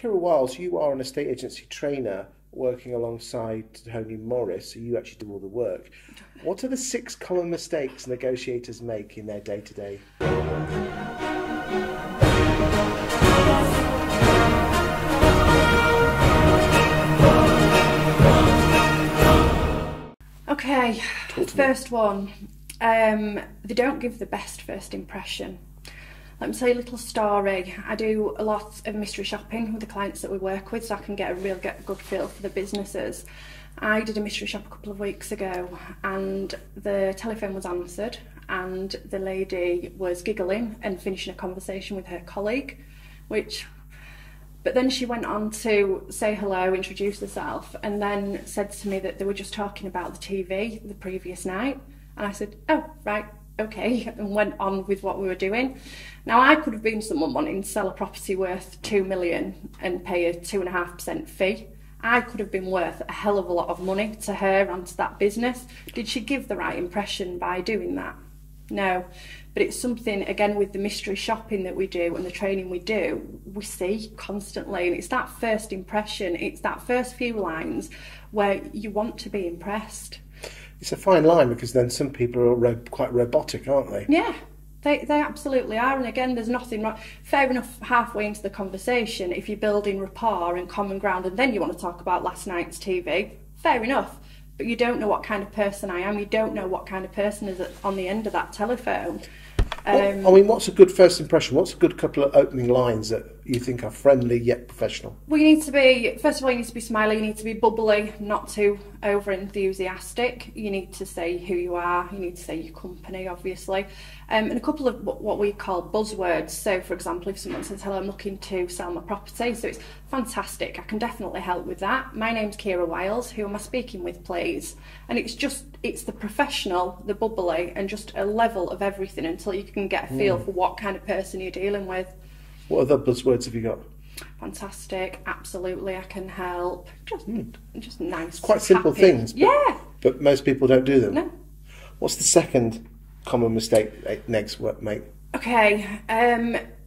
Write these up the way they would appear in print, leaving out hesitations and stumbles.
Keira Wiles, you are an estate agency trainer working alongside Tony Morris, so you actually do all the work. What are the 6 common mistakes negotiators make in their day-to-day? Okay, first one, they don't give the best first impression. Let me tell you a little story. I do a lot of mystery shopping with the clients that we work with, so I can get a good feel for the businesses. I did a mystery shop a couple of weeks ago and the telephone was answered and the lady was giggling and finishing a conversation with her colleague, but then she went on to say hello, introduce herself, and then said to me that they were just talking about the TV the previous night. And I said, oh, right, okay, and went on with what we were doing. Now, I could have been someone wanting to sell a property worth 2 million and pay a 2.5% fee. I could have been worth a hell of a lot of money to her and to that business. Did she give the right impression by doing that? No. But it's something, again, with the mystery shopping that we do and the training we do, we see constantly. And it's that first impression, it's that first few lines where you want to be impressed. It's a fine line, because then some people are quite robotic, aren't they? Yeah, they absolutely are. And again, there's nothing wrong. Fair enough, halfway into the conversation, if you're building rapport and common ground and then you want to talk about last night's TV, fair enough. But you don't know what kind of person I am. You don't know what kind of person is on the end of that telephone. I mean, what's a good first impression? What's a good couple of opening lines that you think are friendly yet professional? Well, you need to be, first of all, you need to be smiley, you need to be bubbly, not too over-enthusiastic. You need to say who you are, you need to say your company, obviously. And a couple of what we call buzzwords. So, for example, if someone says, hello, I'm looking to sell my property, so it's fantastic, I can definitely help with that. My name's Keira Wiles, who am I speaking with, please? And it's the professional, the bubbly, and just a level of everything until you can get a feel for what kind of person you're dealing with. What other buzzwords have you got? Fantastic, absolutely, I can help. Just nice. Quite simple happy things. Yeah. But most people don't do them. No. What's the second common mistake Negs make? Okay,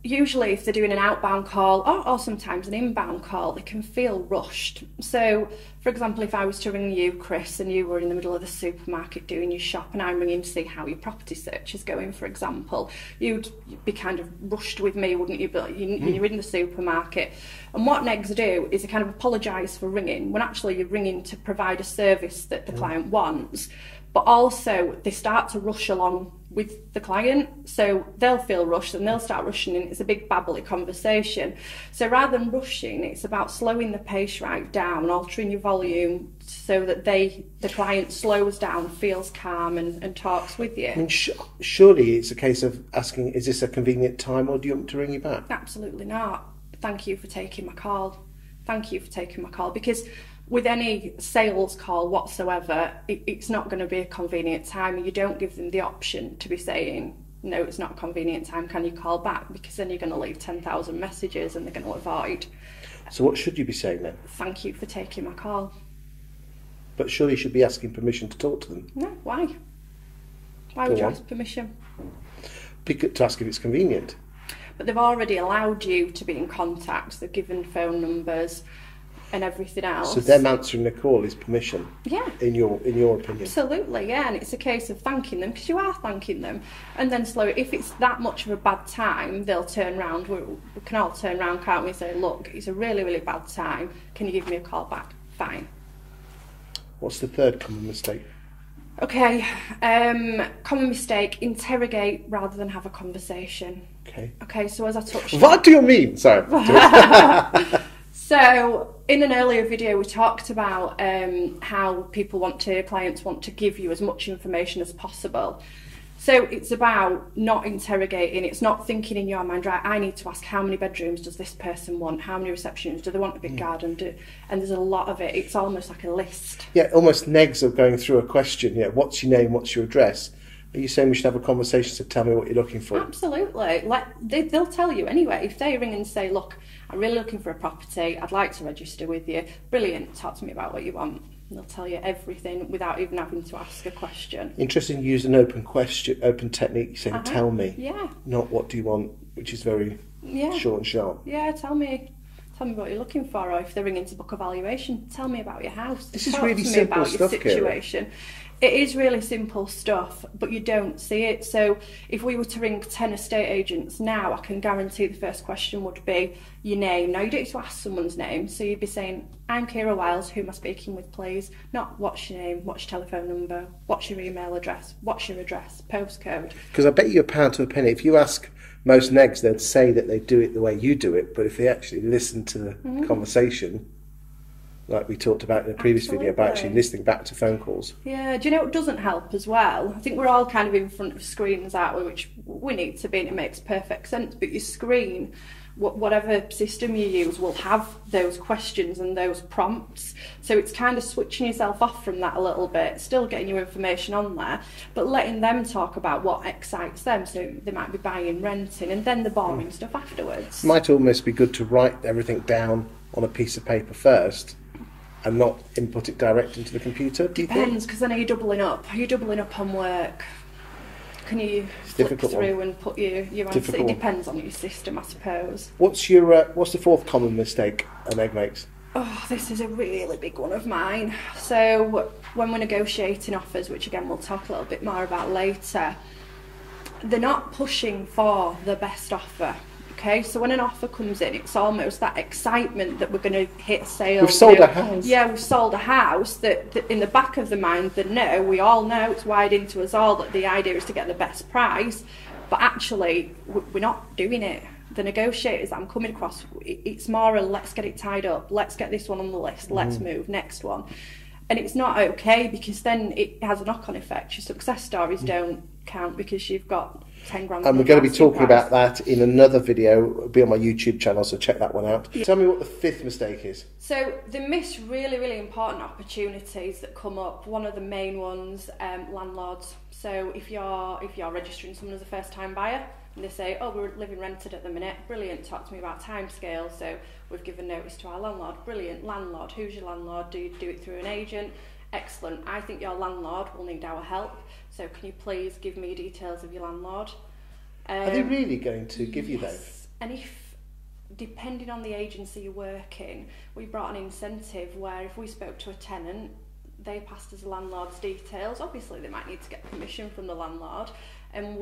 usually if they're doing an outbound call or sometimes an inbound call, they can feel rushed. So, for example, if I was to ring you, Chris, and you were in the middle of the supermarket doing your shop and I'm ringing to see how your property search is going, for example, you'd be kind of rushed with me, wouldn't you? But you're in the supermarket. And what Negs do is they kind of apologise for ringing when actually you're ringing to provide a service that the client wants. But also they start to rush along with the client, so they'll feel rushed and they'll start rushing and it's a big babbly conversation. So rather than rushing, it's about slowing the pace right down, altering your volume so that the client slows down, feels calm and talks with you. I mean, surely it's a case of asking, is this a convenient time or do you want me to ring you back? Absolutely not. Thank you for taking my call. Thank you for taking my call, because with any sales call whatsoever, it's not going to be a convenient time. You don't give them the option to be saying, no, it's not a convenient time, can you call back? Because then you're going to leave 10,000 messages and they're going to avoid. So what should you be saying then? Thank you for taking my call. But surely you should be asking permission to talk to them. No, why? Why would you ask permission? To ask if it's convenient. But they've already allowed you to be in contact. They've given phone numbers and everything else. So them answering the call is permission? Yeah. In your opinion? Absolutely, yeah, and it's a case of thanking them, because you are thanking them, and then if it's that much of a bad time, they'll turn round. We can all turn round, can't we, and say, look, it's a really, really bad time, can you give me a call back? Fine. What's the third common mistake? Okay, common mistake, interrogate rather than have a conversation. Okay, so as I touched on... What do you mean? Sorry. So, in an earlier video we talked about how clients want to give you as much information as possible. So it's about not interrogating, it's not thinking in your mind, right, I need to ask how many bedrooms does this person want, how many receptions, do they want a big garden, and there's a lot of it, it's almost like a list. Yeah, almost Negs of going through a question, what's your name, what's your address? Are you saying we should have a conversation to tell me what you're looking for? Absolutely. They'll tell you anyway. If they ring and say, look, I'm really looking for a property, I'd like to register with you. Brilliant, talk to me about what you want. And they'll tell you everything without even having to ask a question. Interesting, you use an open technique, saying tell me. Yeah. Not what do you want, which is very short and sharp. Yeah, tell me. Tell me what you're looking for, or if they're ringing to book a valuation, tell me about your house. This is Talk really to me simple about stuff, your situation. It is really simple stuff, but you don't see it. So if we were to ring 10 estate agents now, I can guarantee the first question would be your name. Now, you don't need to ask someone's name, so you'd be saying, I'm Keira Wiles, who am I speaking with, please? Not what's your name, what's your telephone number, what's your email address, what's your address, postcode. Because I bet you a pound to a penny, if you ask most Negs, they'd say that they do it the way you do it, but if they actually listen to the conversation, like we talked about in the previous video, about actually listening back to phone calls. Yeah, do you know what doesn't help as well? I think we're all kind of in front of screens, aren't we, which we need to be, and it makes perfect sense, but your screen, whatever system you use, will have those questions and those prompts, so it's kind of switching yourself off from that a little bit, still getting your information on there, but letting them talk about what excites them, so they might be buying, renting, and then the boring stuff afterwards. Might almost be good to write everything down on a piece of paper first, and not input it direct into the computer? Depends, because then are you doubling up? Are you doubling up on work? Can you flick through and put your answer? It depends on your system, I suppose. What's the fourth common mistake an egg makes? Oh, this is a really big one of mine. So when we're negotiating offers, which again we'll talk a little bit more about later, they're not pushing for the best offer. Okay, so when an offer comes in, it's almost that excitement that we're going to hit a sale. We've sold a house. Yeah, we've sold a house. That in the back of the mind, that we all know, it's wired into us all that the idea is to get the best price, but actually we're not doing it. The negotiators that I'm coming across, it's more a let's get it tied up, let's get this one on the list, let's move, next one. And it's not okay, because then it has a knock-on effect. Your success stories don't count because you've got 10 grand. And we're going to be talking about that in another video. It'll be on my YouTube channel, so check that one out. Yeah. Tell me what the fifth mistake is. So they miss really, really important opportunities that come up. One of the main ones, landlords. So if you're registering someone as a first-time buyer, and they say, oh, we're living rented at the minute, brilliant, talk to me about timescale. So we've given notice to our landlord, brilliant, landlord, who's your landlord? Do you do it through an agent? Excellent, I think your landlord will need our help, so can you please give me details of your landlord? Are they really going to give you those? And if, depending on the agency you're working, we brought an incentive where if we spoke to a tenant, they passed us the landlord's details. Obviously they might need to get permission from the landlord, and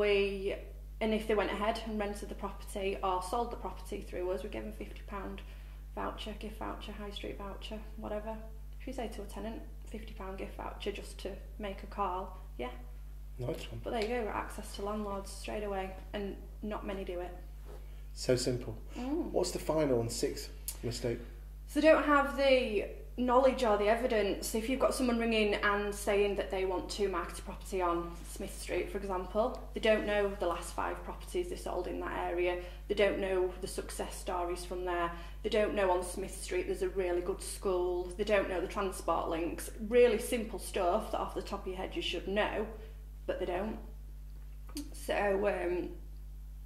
if they went ahead and rented the property or sold the property through us, we gave them £50 voucher, gift voucher, high street voucher, whatever. If you say to a tenant, £50 gift voucher just to make a call, yeah. Nice one. But there you go, got access to landlords straight away, and not many do it. So simple. What's the final and sixth mistake? So they don't have the knowledge or the evidence. If you've got someone ringing and saying that they want to market a property on Smith Street, for example, they don't know the last 5 properties they sold in that area, they don't know the success stories from there, they don't know on Smith Street there's a really good school, they don't know the transport links, really simple stuff that off the top of your head you should know, but they don't. So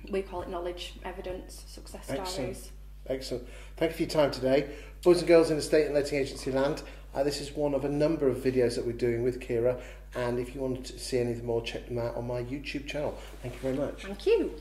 we call it knowledge, evidence, success stories. Excellent. Thank you for your time today. Boys and girls in estate and letting agency land. This is one of a number of videos that we're doing with Keira, and if you want to see anything more, check them out on my YouTube channel. Thank you very much. Thank you.